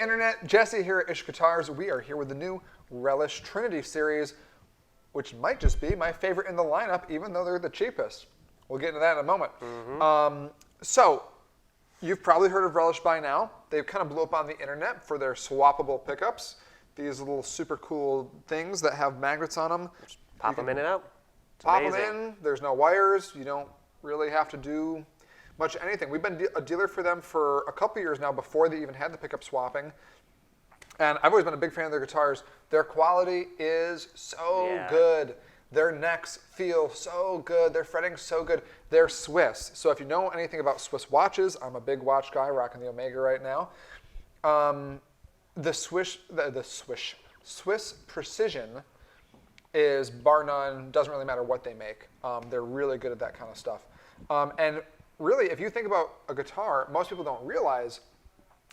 Internet, Jesse here at Ish Guitars. We are here with the new Relish Trinity series, which might just be my favorite in the lineup, even though they're the cheapest. We'll get into that in a moment. So, you've probably heard of Relish by now. They kind of blew up on the internet for their swappable pickups. These little super cool things that have magnets on them. Just pop them in and out. It's pop amazing. them in. There's no wires. You don't really have to do much anything. We've been a dealer for them for a couple years now before they even had the pickup swapping. And I've always been a big fan of their guitars. Their quality is so good. Their necks feel so good. Their fretting so good. They're Swiss. So if you know anything about Swiss watches, I'm a big watch guy, rocking the Omega right now. The Swiss Precision is bar none. Doesn't really matter what they make. They're really good at that kind of stuff. And really, if you think about a guitar, most people don't realize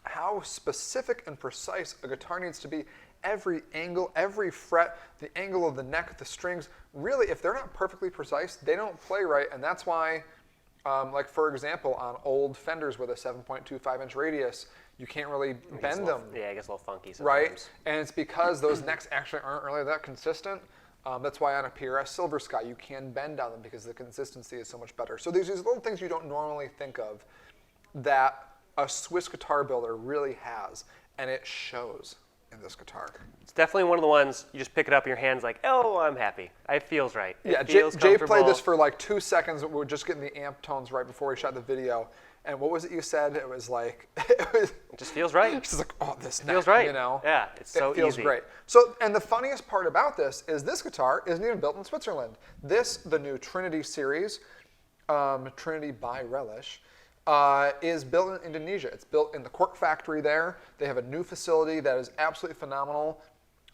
how specific and precise a guitar needs to be. Every angle, every fret, the angle of the neck, the strings, really, if they're not perfectly precise, they don't play right. And that's why, like for example, on old Fenders with a 7.25-inch radius, you can't really bend them. Yeah, it gets a little funky sometimes. Right? And it's because those necks actually aren't really that consistent. That's why on a PRS Silver Sky, you can bend on them because the consistency is so much better. So there's these little things you don't normally think of that a Swiss guitar builder really has, and it shows in this guitar. It's definitely one of the ones you just pick it up in your hands like, oh, I'm happy. It feels right. Yeah, Jay played this for like 2 seconds. We were just getting the amp tones right before we shot the video. And what was it you said? It was like, it just feels right. It's just like, oh, this neck, feels right. you know? Yeah, it's so easy. It feels great. So, and the funniest part about this is this guitar isn't even built in Switzerland. The new Trinity series, Trinity by Relish, is built in Indonesia. It's built in the Cork factory there. They have a new facility that is absolutely phenomenal.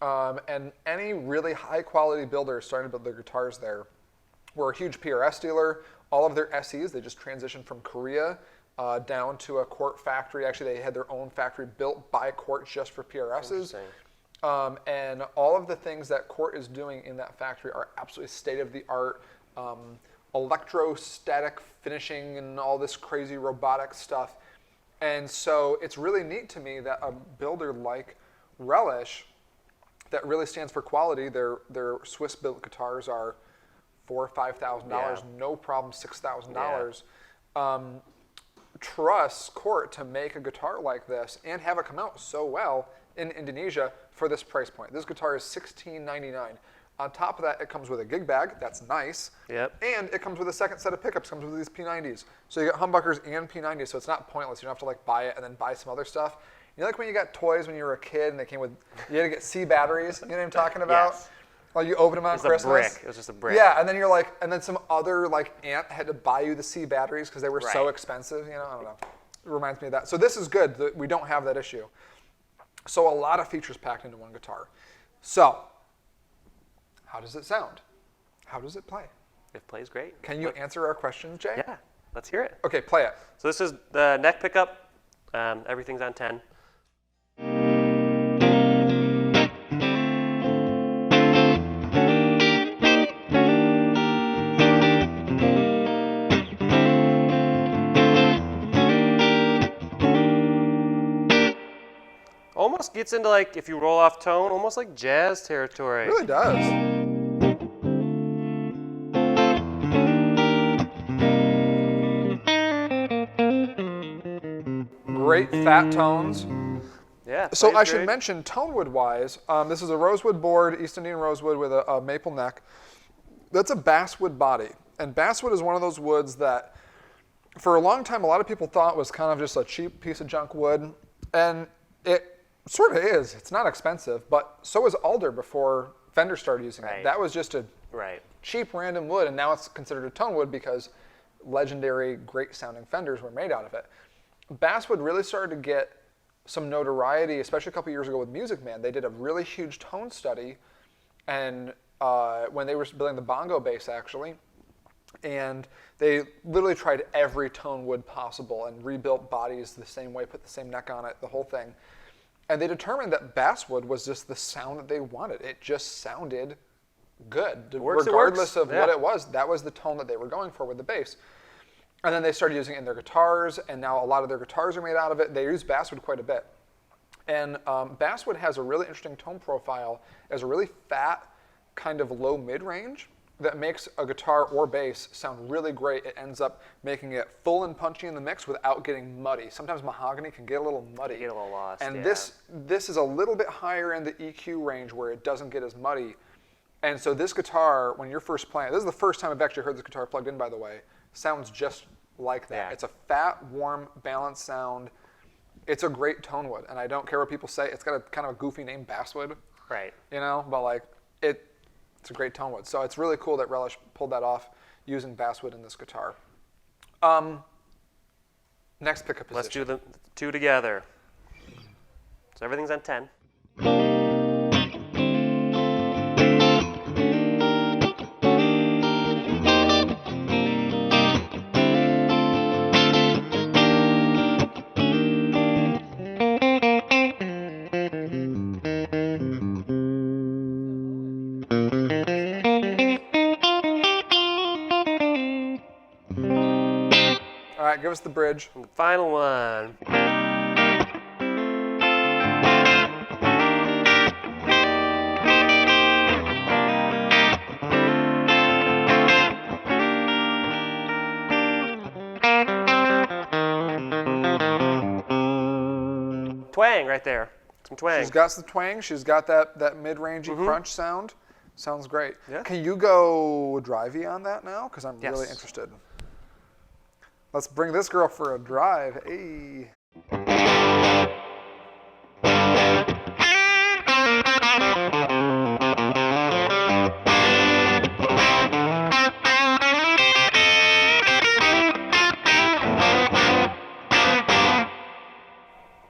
And any really high quality builder is starting to build their guitars there. We're a huge PRS dealer. All of their SEs, they just transitioned from Korea down to a Cork factory. Actually, they had their own factory built by Cork just for PRSs. And all of the things that Cork is doing in that factory are absolutely state-of-the-art. Electrostatic finishing and all this crazy robotic stuff. And so it's really neat to me that a builder like Relish that really stands for quality, their Swiss built guitars are $4,000 or $5,000, no problem, $6,000. Trusts Cort to make a guitar like this and have it come out so well in Indonesia for this price point. This guitar is $16.99. On top of that, it comes with a gig bag. That's nice. Yep. And it comes with a second set of pickups. It comes with these P90s. So you get humbuckers and P90s, so it's not pointless. You don't have to like buy it and then buy some other stuff. You know, like when you got toys when you were a kid and they came with, you had to get C batteries. You know what I'm talking about? Yes. Like you open them on Christmas. A brick. It was just a brick. Yeah, and then you're like, and then some other like aunt had to buy you the C batteries because they were so expensive. You know, I don't know. It reminds me of that. So this is good that we don't have that issue. So a lot of features packed into one guitar. So, how does it sound? How does it play? It plays great. Can you answer our questions, Jay? Yeah, let's hear it. Okay, play it. So this is the neck pickup. Everything's on 10. Almost gets into like, if you roll off tone, almost like jazz territory. It really does. Great fat tones. Yeah. So I should mention, tonewood wise, this is a rosewood board, East Indian rosewood with a maple neck. That's a basswood body. And basswood is one of those woods that, for a long time, a lot of people thought was kind of just a cheap piece of junk wood. And it sort of is. It's not expensive, but so was alder before Fender started using it. That was just a cheap random wood, and now it's considered a tone wood because legendary, great-sounding Fenders were made out of it. Basswood really started to get some notoriety, especially a couple years ago with Music Man. They did a really huge tone study, and when they were building the bongo bass, actually, and they literally tried every tone wood possible and rebuilt bodies the same way, put the same neck on it, the whole thing. And they determined that basswood was just the sound that they wanted. It just sounded good. Regardless of what it was, that was the tone that they were going for with the bass. And then they started using it in their guitars, and now a lot of their guitars are made out of it. They use basswood quite a bit. And basswood has a really interesting tone profile as a really fat, kind of low mid-range that makes a guitar or bass sound really great. It ends up making it full and punchy in the mix without getting muddy. Sometimes mahogany can get a little muddy. Get a little lost, and yeah. this is a little bit higher in the EQ range where it doesn't get as muddy. And so this guitar, when you're first playing, this is the first time I've actually heard this guitar plugged in, by the way, sounds just like that. Yeah. It's a fat, warm, balanced sound. It's a great tone wood, and I don't care what people say. It's got a kind of a goofy name, basswood. Right. You know, but like it's a great tone wood. So it's really cool that Relish pulled that off using basswood in this guitar. Next pickup position. Let's do the two together. So everything's on 10. All right, give us the bridge. And the final one. Twang right there. Some twang. She's got some twang. She's got that mid-rangey crunch sound. Sounds great. Yeah. Can you go drivey on that now? Because I'm really Yes. interested. Let's bring this girl for a drive. Hey.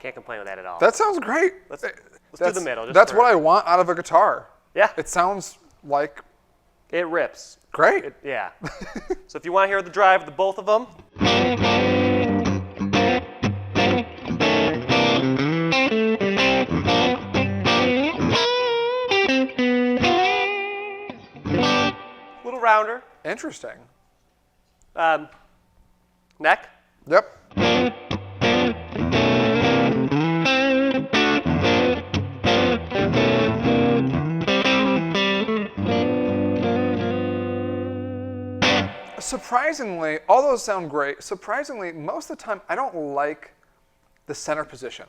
Can't complain with that at all. That sounds great. Let's do the middle. Just That's for- what I want out of a guitar. Yeah. It sounds like It rips. great. Yeah. So if you want to hear the drive of the both of them, little rounder. Interesting. Neck. Yep. Surprisingly, all those sound great. Surprisingly, most of the time, I don't like the center position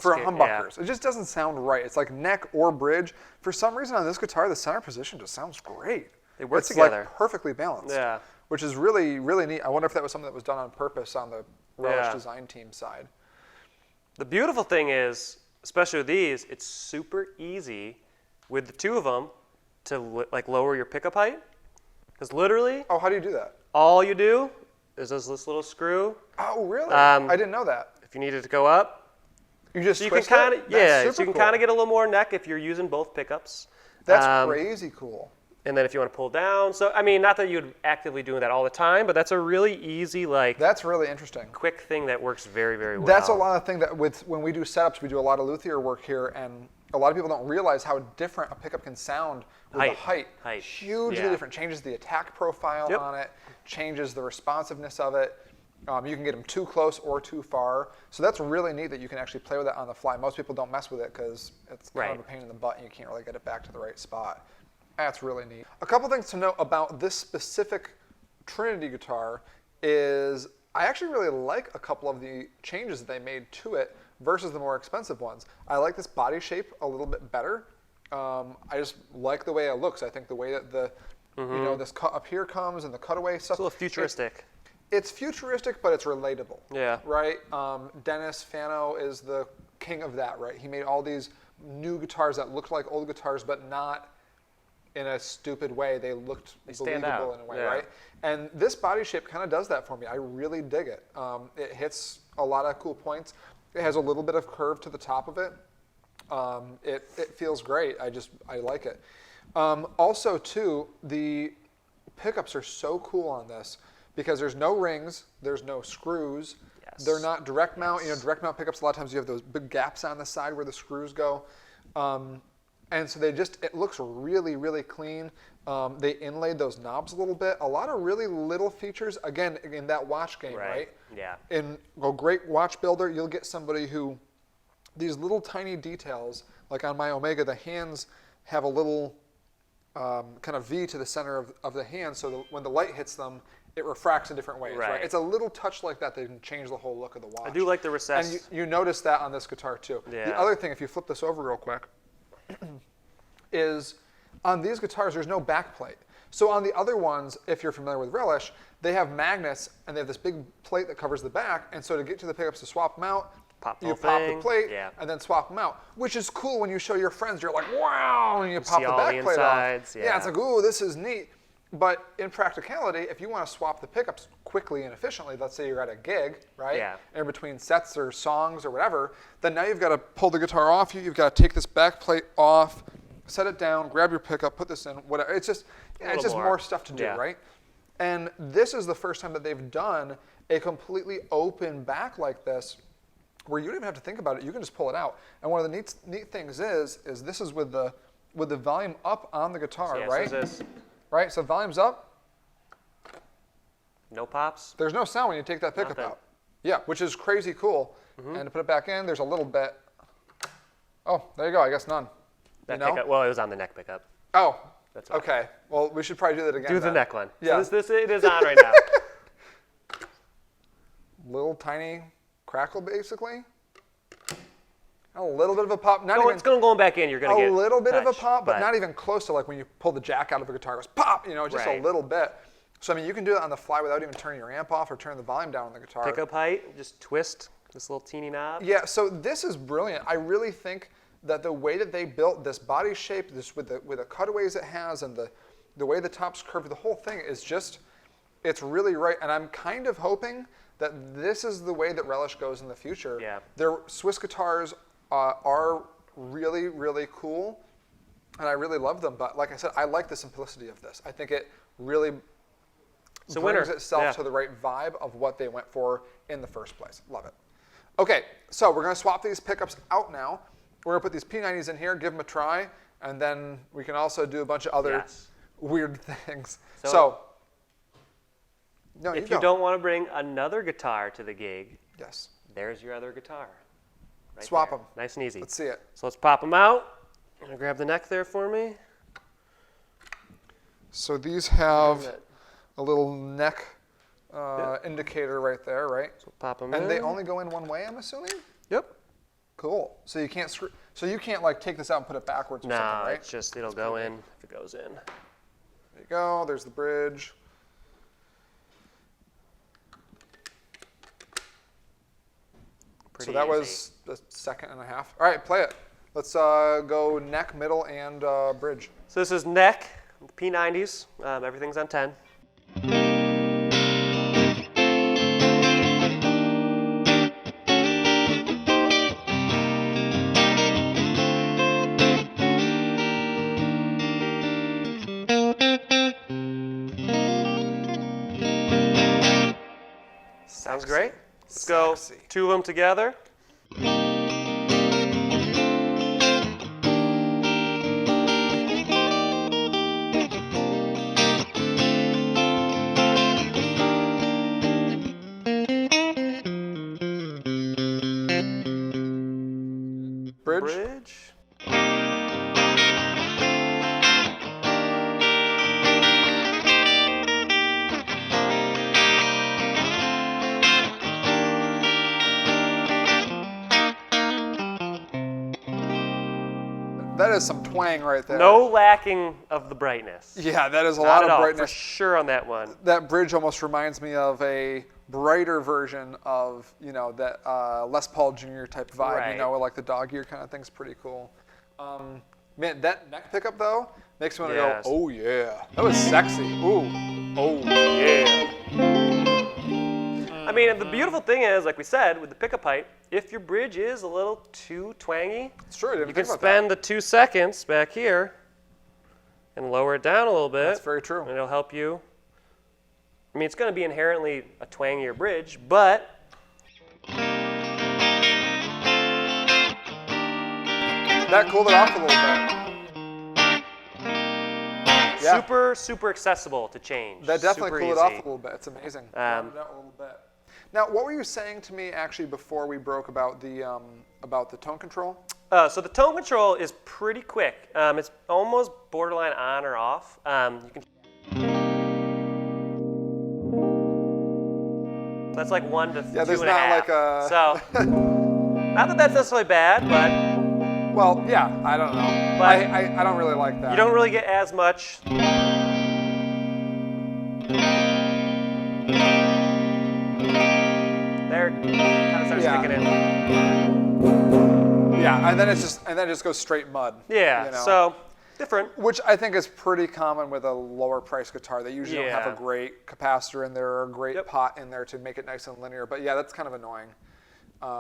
for humbuckers. It just doesn't sound right. It's like neck or bridge. For some reason on this guitar, the center position just sounds great. They work it's together. Like perfectly balanced. Yeah. Which is really, really neat. I wonder if that was something that was done on purpose on the Relish Yeah. design team side. The beautiful thing is, especially with these, it's super easy with the two of them to like lower your pickup height. Because literally, Oh, how do you do that? all you do is this little screw. Oh, really? Um, I didn't know that. If you need it to go up, You just so you can twist kind it? of That's so you super can kind cool. of get a little more neck if you're using both pickups. That's crazy cool. And then if you want to pull down, so I mean, not that you'd actively doing that all the time, but that's a really easy, like, That's really interesting. quick thing that works very, very well. That's a lot of thing that when we do setups, we do a lot of luthier work here, and a lot of people don't realize how different a pickup can sound with the height. Hugely Yeah. different. Changes the attack profile Yep. on it, changes the responsiveness of it. You can get them too close or too far. So that's really neat that you can actually play with it on the fly. Most people don't mess with it because it's kind of a pain in the butt and you can't really get it back to the right spot. That's really neat. A couple things to note about this specific Trinity guitar is I actually really like a couple of the changes that they made to it versus the more expensive ones. I like this body shape a little bit better. I just like the way it looks. I think the way that this cut up here comes and the cutaway stuff. It's a little futuristic. It's futuristic, but it's relatable. Yeah. Right? Dennis Fano is the king of that, right? He made all these new guitars that looked like old guitars, but not in a stupid way. They looked stand believable out. in a way, Yeah. right? And this body shape kind of does that for me. I really dig it. It hits a lot of cool points. It has a little bit of curve to the top of it. It feels great. I like it. Also, too, the pickups are so cool on this because there's no rings, there's no screws. Yes. They're not direct mount. You know, direct mount pickups, a lot of times you have those big gaps on the side where the screws go. And so it looks really, really clean. They inlaid those knobs a little bit. A lot of really little features, again, in that watch game, right? Yeah. In a great watch builder, you'll get somebody who these little tiny details, like on my Omega, the hands have a little kind of V to the center of the hand, so that when the light hits them, it refracts in different ways. Right. It's a little touch like that can change the whole look of the watch. I do like the recessed. And you notice that on this guitar too. Yeah. The other thing, if you flip this over real quick, is on these guitars there's no back plate. So on the other ones, if you're familiar with Relish, they have magnets and they have this big plate that covers the back, and so to get to the pickups to swap them out, you pop the plate and then swap them out, which is cool when you show your friends. You're like, wow, and you pop the back plate off. Yeah, it's like, ooh, this is neat. But in practicality, if you want to swap the pickups quickly and efficiently, let's say you're at a gig, right? Yeah. In between sets or songs or whatever, then now you've got to pull the guitar off you. You've got to take this back plate off, set it down, grab your pickup, put this in, whatever. It's just more stuff to do, right? And this is the first time that they've done a completely open back like this, where you don't even have to think about it. You can just pull it out. And one of the neat things is this is with the volume up on the guitar, right? So this. Right, so volume's up. No pops. There's no sound when you take that pickup out. Yeah, which is crazy cool. And to put it back in, there's a little bit. Oh, there you go. I guess none. That pickup. Well, it was on the neck pickup. Oh, that's why. Okay. Well, we should probably do that again. Do the neck one. Yeah. So it is on right now. Little tiny crackle, basically. A little bit of a pop. It's going back in. You're going to get a little bit touch, of a pop, but not even close to like when you pull the jack out of a guitar. It goes pop, just a little bit. So I mean, you can do that on the fly without even turning your amp off or turning the volume down on the guitar. Pickup height, just twist this little teeny knob. Yeah. So this is brilliant. I really think that the way that they built this body shape, this with the cutaways it has, and the way the top's curved, the whole thing is just, it's really right. And I'm kind of hoping that this is the way that Relish goes in the future. Yeah. Their Swiss guitars are really, really cool, and I really love them. But like I said, I like the simplicity of this. I think it really brings itself to the right vibe of what they went for in the first place. Love it. Okay, so we're going to swap these pickups out now. We're going to put these P90s in here, give them a try, and then we can also do a bunch of other weird things. So if you don't want to bring another guitar to the gig, there's your other guitar. Right Swap them. Nice and easy. Let's see it. So let's pop them out. I'm going to grab the neck there for me. So these have a little neck indicator right there, right? So pop them in. And they only go in one way, I'm assuming? Yep. Cool. So you can't like take this out and put it backwards or something, right? It's just, it'll go in if it goes in. There you go. There's the bridge. So that was a second and a half. All right, play it. Let's go neck, middle, and bridge. So this is neck, P90s. Everything's on 10. Sounds great. Let's go two of them together. Bridge. That is some twang right there. No lacking of the brightness. Yeah, that is a Not lot of brightness. For sure on that one. That bridge almost reminds me of a brighter version of, that Les Paul Jr. type vibe, Right. like the dog ear kind of thing's pretty cool. Man, that neck pickup though makes me want to go, oh yeah. That was sexy. Ooh, oh yeah. I mean, the beautiful thing is, like we said, with the pickup height, if your bridge is a little too twangy, it's true. you can spend the 2 seconds back here and lower it down a little bit. That's very true. And it'll help you. I mean, it's going to be inherently a twangier bridge, but that cooled it off a little bit. Yeah. Super, super accessible to change. That definitely super cooled easy. it off a little bit. It's amazing. Rounded out a little bit. Now, what were you saying to me actually before we broke about the tone control? So the tone control is pretty quick. It's almost borderline on or off. You can. That's like 1 to 2.5. Yeah, there's not like a. So, not that that's necessarily bad, but. Well, yeah, I don't know. But I don't really like that. You don't really get as much. There, kind of starts kicking in. Yeah, and then it just goes straight mud. Yeah, you know? So different. Which I think is pretty common with a lower price guitar. They usually don't have a great capacitor in there or a great pot in there to make it nice and linear. But yeah, that's kind of annoying.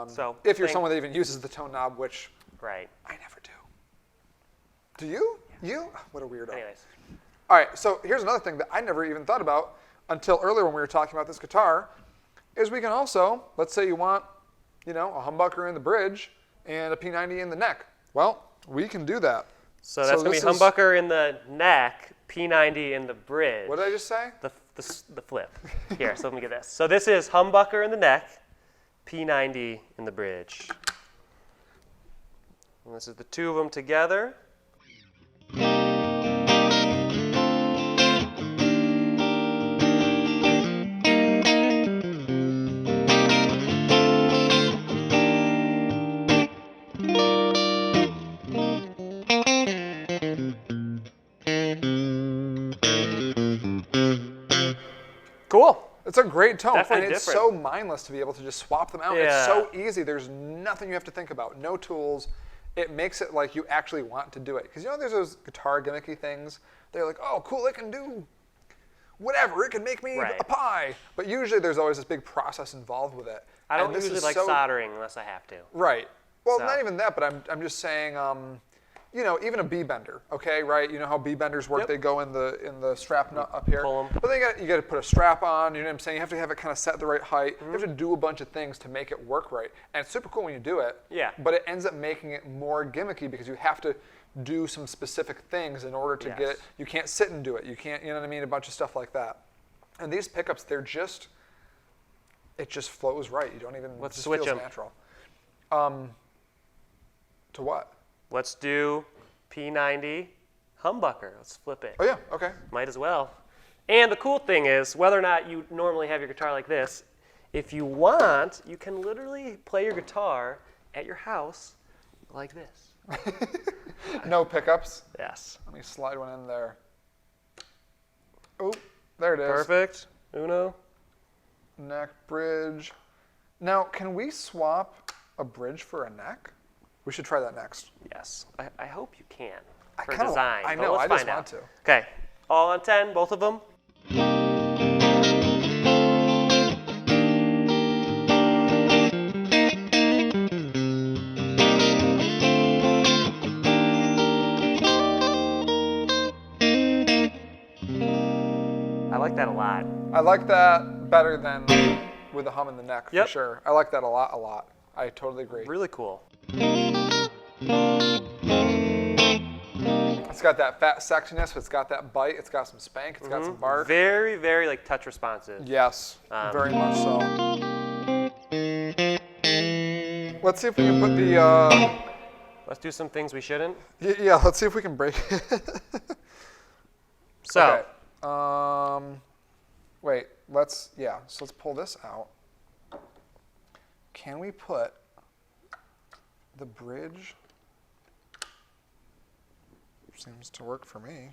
So if you're someone that even uses the tone knob, which I never do. Do you? Yeah. You? What a weirdo. Anyways. All right, so here's another thing that I never even thought about until earlier when we were talking about this guitar, is we can also, let's say you want, a humbucker in the bridge and a P90 in the neck. Well, we can do that. So that's going to be humbucker in the neck, P90 in the bridge. What did I just say? The flip. Here, so let me get this. So this is humbucker in the neck, P90 in the bridge. And this is the two of them together. Cool. It's a great tone, Definitely and it's so mindless to be able to just swap them out. Yeah. It's so easy. There's nothing you have to think about. No tools. It makes it like you actually want to do it. Because there's those guitar gimmicky things. They're like, oh, cool, it can do whatever. It can make me a pie. But usually there's always this big process involved with it. I don't usually like soldering unless I have to. Right. Well, not even that, but I'm just saying, even a B-bender, okay, right? You know how B-benders work? Yep. They go in the strap nut up here. Pull them. But then you got to put a strap on, you know what I'm saying? You have to have it kind of set the right height. Mm-hmm. You have to do a bunch of things to make it work right. And it's super cool when you do it. Yeah. But it ends up making it more gimmicky because you have to do some specific things in order to get it. You can't sit and do it. You can't, you know what I mean? A bunch of stuff like that. And these pickups, it just flows right. You don't even, Let's it just switch feels them. natural. To what? Let's do P90 humbucker. Let's flip it. Oh, yeah, okay. Might as well. And the cool thing is, whether or not you normally have your guitar like this, if you want, you can literally play your guitar at your house like this. No pickups? Yes. Let me slide one in there. Oh, there it is. Perfect. Uno. Neck, bridge. Now, can we swap a bridge for a neck? We should try that next. Yes. I hope you can. For design. I know, I just want to. Okay. All on 10, both of them. I like that a lot. I like that better than with the hum in the neck, for sure. I like that a lot. I totally agree. Really cool. It's got that fat sexiness, it's got that bite, it's got some spank, it's got some bark. Very, very like touch responsive. Yes, very much so. Let's see if we can put the... Let's do some things we shouldn't. Yeah, let's see if we can break it. So. Okay. Wait, so let's pull this out. Can we put the bridge? Seems to work for me.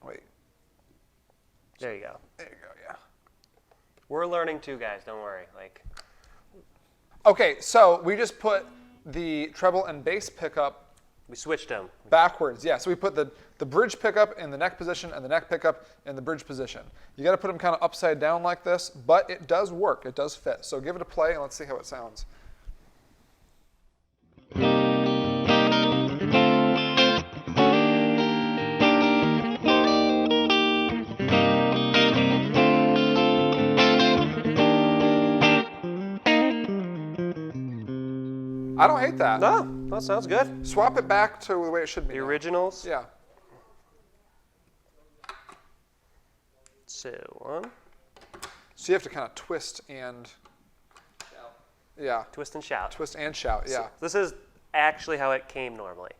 Wait. There you go. There you go, yeah. We're learning too, guys, don't worry. Okay, so we just put the treble and bass pickup. We switched them. Backwards, yeah. So we put the bridge pickup in the neck position and the neck pickup in the bridge position. You got to put them kind of upside down like this, but it does work. It does fit. So give it a play and let's see how it sounds. I don't hate that. No, that sounds good. Swap it back to the way it should be. The now. originals? Yeah. So, 1, So you have to kind of twist and yeah, Twist and shout. twist and shout. Yeah. So this is actually how it came normally.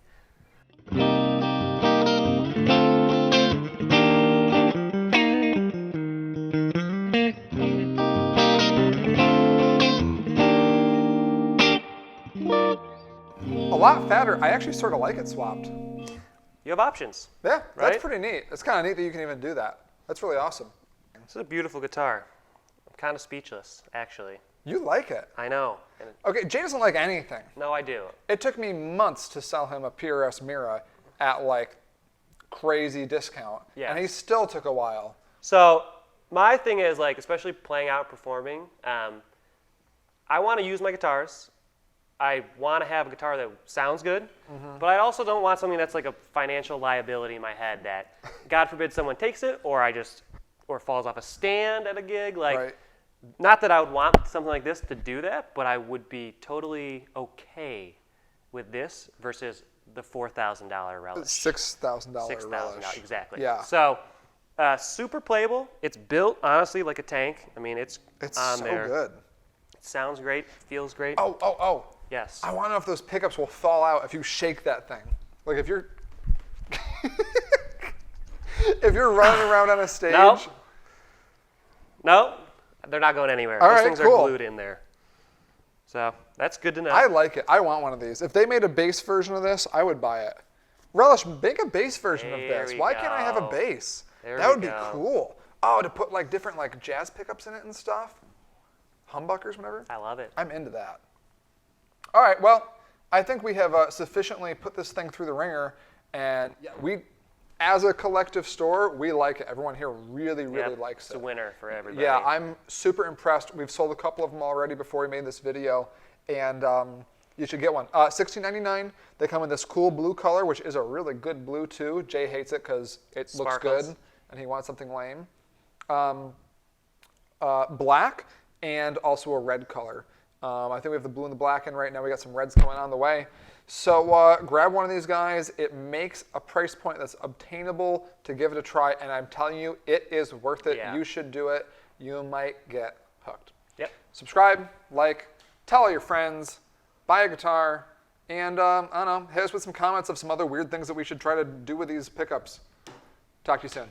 A lot fatter. I actually sort of like it swapped. You have options. Yeah, that's Right? pretty neat. It's kind of neat that you can even do that. That's really awesome. This is a beautiful guitar. I'm kind of speechless, actually. You like it. I know. And Okay, Jay doesn't like anything. no, I do. It took me months to sell him a PRS Mira at like crazy discount. Yes. And he still took a while. So my thing is, like, especially playing out and performing, I want to use my guitars. I want to have a guitar that sounds good, but I also don't want something that's like a financial liability in my head that, God forbid, someone takes it or or falls off a stand at a gig. Like, Right. not that I would want something like this to do that, but I would be totally okay with this versus the $4,000 Relish. $6,000 $6,000, Relish. exactly. Yeah. So, super playable. It's built honestly like a tank. I mean, it's on so there. good. It sounds great. Feels great. Oh. Yes. I want to know if those pickups will fall out if you shake that thing. Like if you're if you're running around on a stage. No, they're not going anywhere. All Those right, things cool. are glued in there. So that's good to know. I like it. I want one of these. If they made a bass version of this, I would buy it. Relish, make a bass version of There this. we Why can't I have a go. bass? There That we would be go. cool. Oh, to put like different like jazz pickups in it and stuff. Humbuckers, whatever. I love it. I'm into that. All right, well, I think we have sufficiently put this thing through the ringer, and we, as a collective store, we like it. Everyone here really Yep, likes it's it. a winner for everybody. Yeah, I'm super impressed. We've sold a couple of them already before we made this video, and you should get one. $16.99. They come in this cool blue color, which is a really good blue too. Jay hates it because it looks Sparkles. good, and he wants something lame. Black and also a red color. I think we have the blue and the black in right now. We got some reds coming on the way. So grab one of these guys. It makes a price point that's obtainable to give it a try, and I'm telling you, it is worth it. Yeah. You should do it. You might get hooked. Yep. Subscribe, like, tell all your friends, buy a guitar, and I don't know, hit us with some comments of some other weird things that we should try to do with these pickups. Talk to you soon.